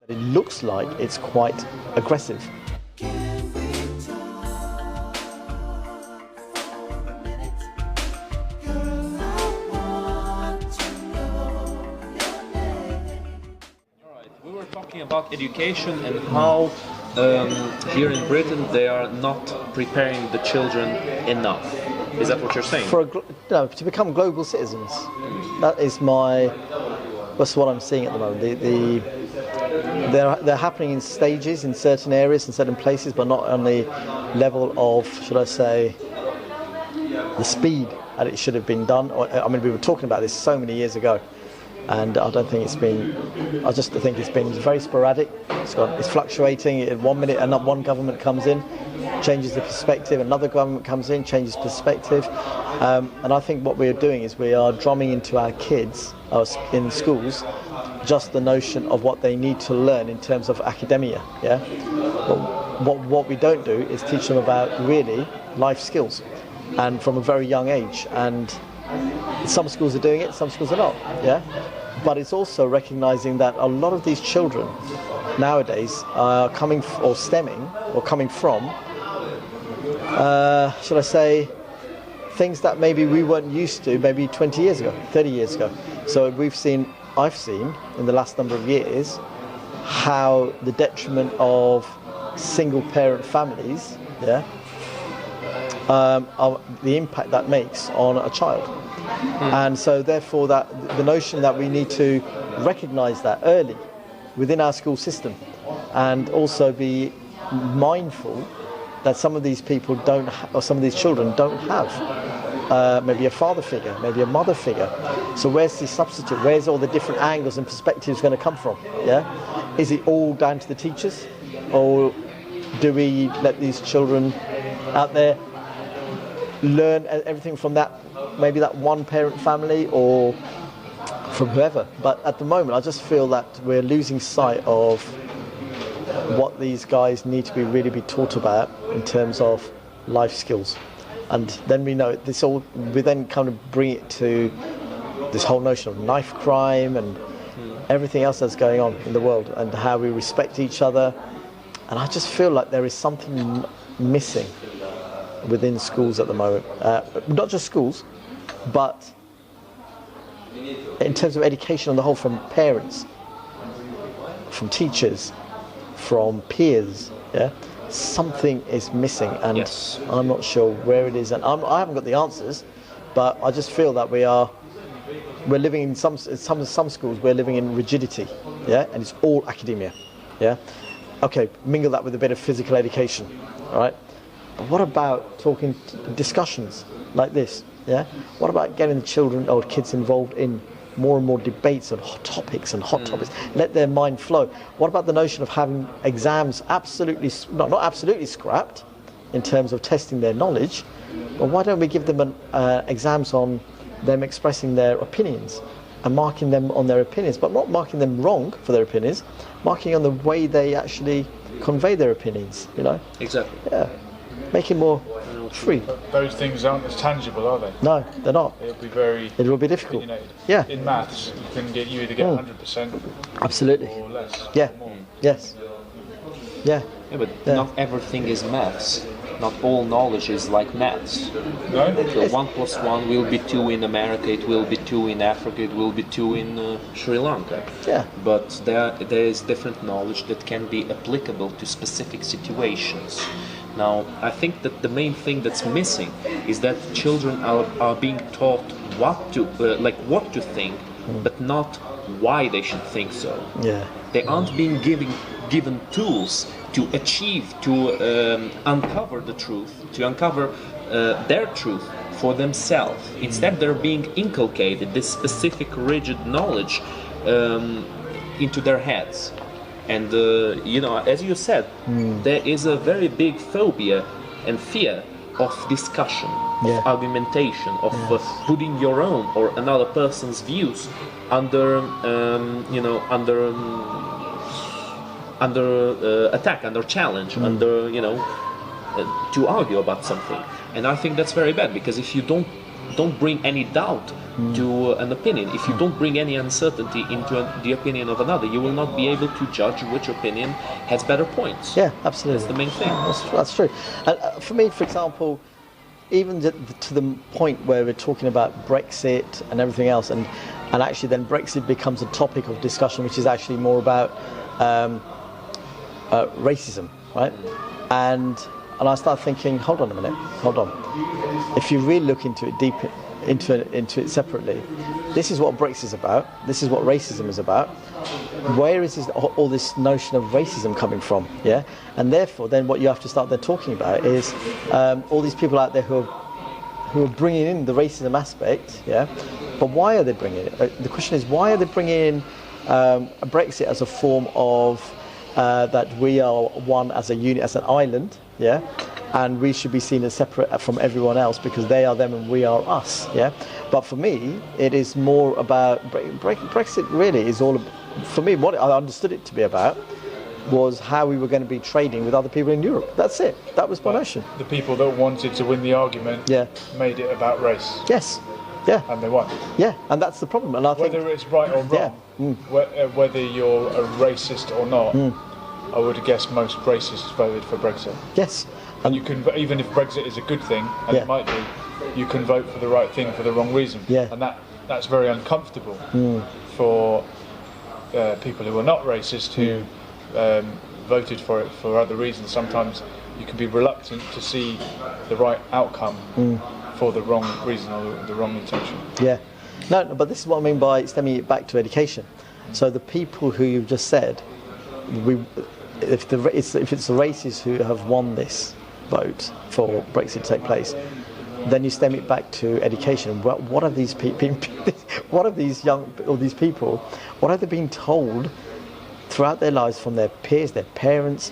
It looks like it's quite aggressive. We were talking about education and how here in Britain they are not preparing the children enough. Is that what you're saying? No, to become global citizens. That is that's what I'm seeing at the moment. They're happening in stages in certain areas, in certain places, but not on the level of, should I say, the speed that it should have been done. I mean, we were talking about this so many years ago. And I don't think I just think it's been very sporadic. It's fluctuating. In 1 minute, one government comes in, changes the perspective. Another government comes in, changes perspective. And I think what we're doing is we are drumming into our kids in schools just the notion of what they need to learn in terms of academia. Yeah. But what we don't do is teach them about really life skills, and from a very young age. And some schools are doing it, some schools are not, yeah? But it's also recognizing that a lot of these children nowadays are coming from, should I say, things that maybe we weren't used to maybe 20 years ago, 30 years ago. So I've seen in the last number of years how the detriment of single parent families, yeah, the impact that makes on a child. And so therefore the notion that we need to recognise that early within our school system, and also be mindful that some of these people or some of these children don't have maybe a father figure, maybe a mother figure. So where's the substitute? Where's all the different angles and perspectives going to come from? Yeah, is it all down to the teachers, or do we let these children out there learn everything from maybe that one parent family or from whoever? But at the moment I just feel that we're losing sight of what these guys need to really be taught about in terms of life skills. And then we then kind of bring it to this whole notion of knife crime and everything else that's going on in the world, and how we respect each other. And I just feel like there is something missing within schools at the moment, not just schools, but in terms of education on the whole, from parents, from teachers, from peers. Yeah, something is missing, and yes. I'm not sure where it is, and I haven't got the answers, but I just feel that we're living in some schools, we're living in rigidity, yeah, and it's all academia, yeah. Okay, mingle that with a bit of physical education, all right. But what about talking discussions like this? Yeah. What about getting the children or kids involved in more and more debates on hot topics? Let their mind flow. What about the notion of having exams not absolutely scrapped in terms of testing their knowledge? But why don't we give them exams on them expressing their opinions and marking them on their opinions, but not marking them wrong for their opinions, marking on the way they actually convey their opinions. You know. Exactly. Yeah. Make it more free. Those things aren't as tangible, are they? No, they're not. It will be difficult. Yeah. In maths, you either get 100%. Absolutely. Or less. Yeah. Or more. Yes. Yeah. Yeah, but not everything is maths. Not all knowledge is like maths. No. So 1 + 1 will be 2 in America. It will be 2 in Africa. It will be 2 in Sri Lanka. Yeah. But there is different knowledge that can be applicable to specific situations. Now, I think that the main thing that's missing is that children are being taught what to think, but not why they should think so. Yeah. They aren't being given tools to achieve, to uncover the truth, to uncover their truth for themselves. Instead, they're being inculcated this specific rigid knowledge into their heads. And as you said, there is a very big phobia and fear of discussion, of argumentation, of putting your own or another person's views under attack, under challenge, to argue about something. And I think that's very bad, because if you don't don't bring any doubt to an opinion, if you don't bring any uncertainty into the opinion of another, you will not be able to judge which opinion has better points. Yeah, absolutely. That's the main thing. That's true. And for me, for example, even to the point where we're talking about Brexit and everything else, and actually then Brexit becomes a topic of discussion, which is actually more about racism, right? And I start thinking, hold on a minute, hold on. If you really look into it deep, into it separately, this is what Brexit is about. This is what racism is about. Where is all this notion of racism coming from? Yeah, and therefore, then what you have to start then talking about is all these people out there who are bringing in the racism aspect. Yeah, but why are they bringing it? The question is, why are they bringing in Brexit as a form of that we are one as a unit, as an island? Yeah. And we should be seen as separate from everyone else because they are them and we are us. Yeah, but for me, it is more about Brexit. Really, is all for me. What I understood it to be about was how we were going to be trading with other people in Europe. That's it. That was my notion. The people that wanted to win the argument, made it about race. Yes. Yeah. And they won. Yeah, and that's the problem. And I think whether it's right or wrong, whether you're a racist or not, I would guess most racists voted for Brexit. Yes. And you can, even if Brexit is a good thing, and it might be, you can vote for the right thing for the wrong reason. Yeah. And that's very uncomfortable for people who are not racist, who voted for it for other reasons. Sometimes you can be reluctant to see the right outcome for the wrong reason or the wrong intention. Yeah. No, but this is what I mean by stemming it back to education. So the people who you've just said, if it's the racists who have won this vote for Brexit to take place, then you stem it back to education. What are these people? What are these people? What have they been told throughout their lives from their peers, their parents,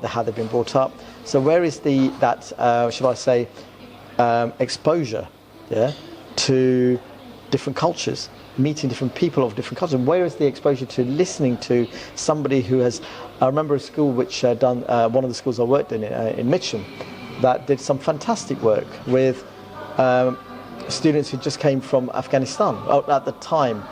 how they've been brought up? So where is exposure, to different cultures, meeting different people of different cultures? Where is the exposure to listening to somebody who has? I remember a school which done one of the schools I worked in Mitcham, that did some fantastic work with students who just came from Afghanistan. At the time,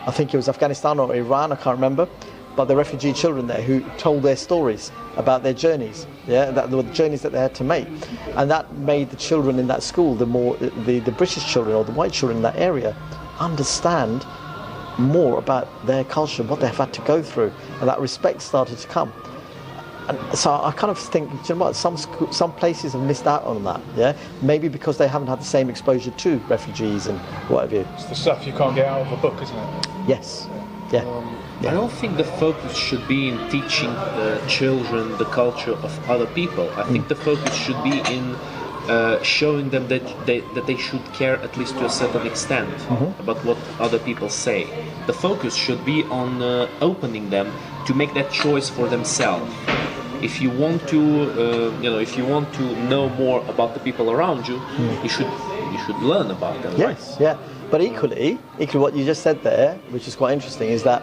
I think it was Afghanistan or Iran, I can't remember, but the refugee children there who told their stories about their journeys, the journeys that they had to make, and that made the children in that school, the British children or the white children in that area, understand more about their culture, what they've had to go through, and that respect started to come. And so I kind of think, you know what, some places have missed out on that, maybe because they haven't had the same exposure to refugees and what have you. It's the stuff you can't get out of a book, isn't it? Yes. I don't think the focus should be in teaching children the culture of other people. I think the focus should be in showing them that they should care, at least to a certain extent, about what other people say. The focus should be on opening them to make that choice for themselves. If you want to, know more about the people around you, you should learn about them. Yes, right? yeah. But equally, what you just said there, which is quite interesting, is that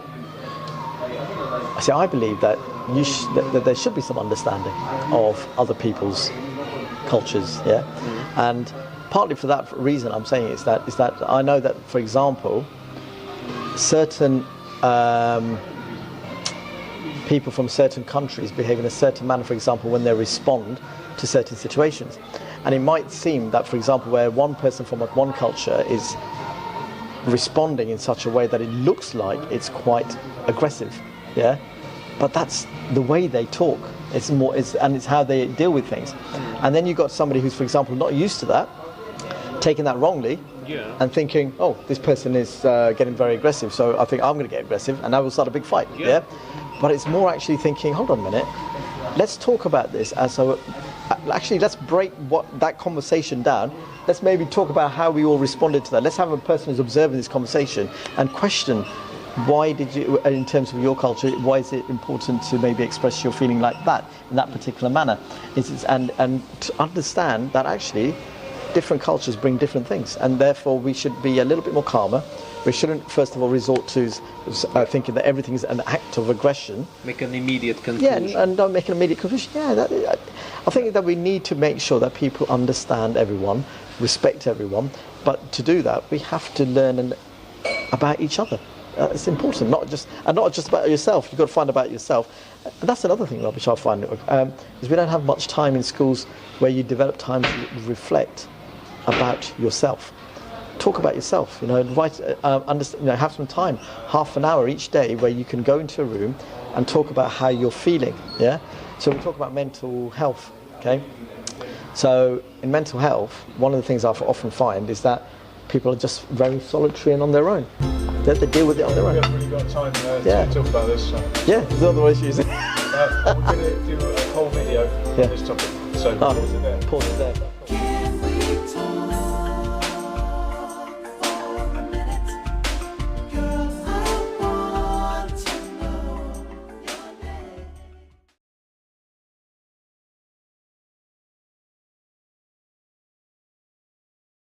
I believe that that there should be some understanding of other people's cultures, and partly for that reason I'm saying is that I know that, for example, certain people from certain countries behave in a certain manner, for example, when they respond to certain situations, and it might seem that, for example, where one person from one culture is responding in such a way that it looks like it's quite aggressive, but that's the way they talk. It's how they deal with things. And then you've got somebody who's, for example, not used to that, taking that wrongly, and thinking, oh, this person is getting very aggressive, so I think I'm going to get aggressive, and I will start a big fight. But it's more actually thinking, hold on a minute, let's talk about this actually let's break that conversation down. Let's maybe talk about how we all responded to that. Let's have a person who's observing this conversation and question, why did you, in terms of your culture, why is it important to maybe express your feeling like that in that particular manner? And to understand that actually different cultures bring different things, and therefore we should be a little bit more calmer, We shouldn't, first of all, resort to thinking that everything is an act of aggression. Make an immediate conclusion. Yeah, and don't make an immediate conclusion. Yeah, I think that we need to make sure that people understand everyone, respect everyone, but to do that, we have to learn about each other. It's important, not just about yourself. You've got to find about yourself. And that's another thing, which I find, is we don't have much time in schools where you develop time to reflect about yourself. Talk about yourself. Write, have some time, half an hour each day, where you can go into a room and talk about how you're feeling. Yeah. So we talk about mental health. Okay. So in mental health, one of the things I often find is that people are just very solitary and on their own. They deal with it on their own. We haven't really got time to talk about this. So. Yeah, there's other issues. We're going to do a whole video on this topic. So pause it there. Pause it there.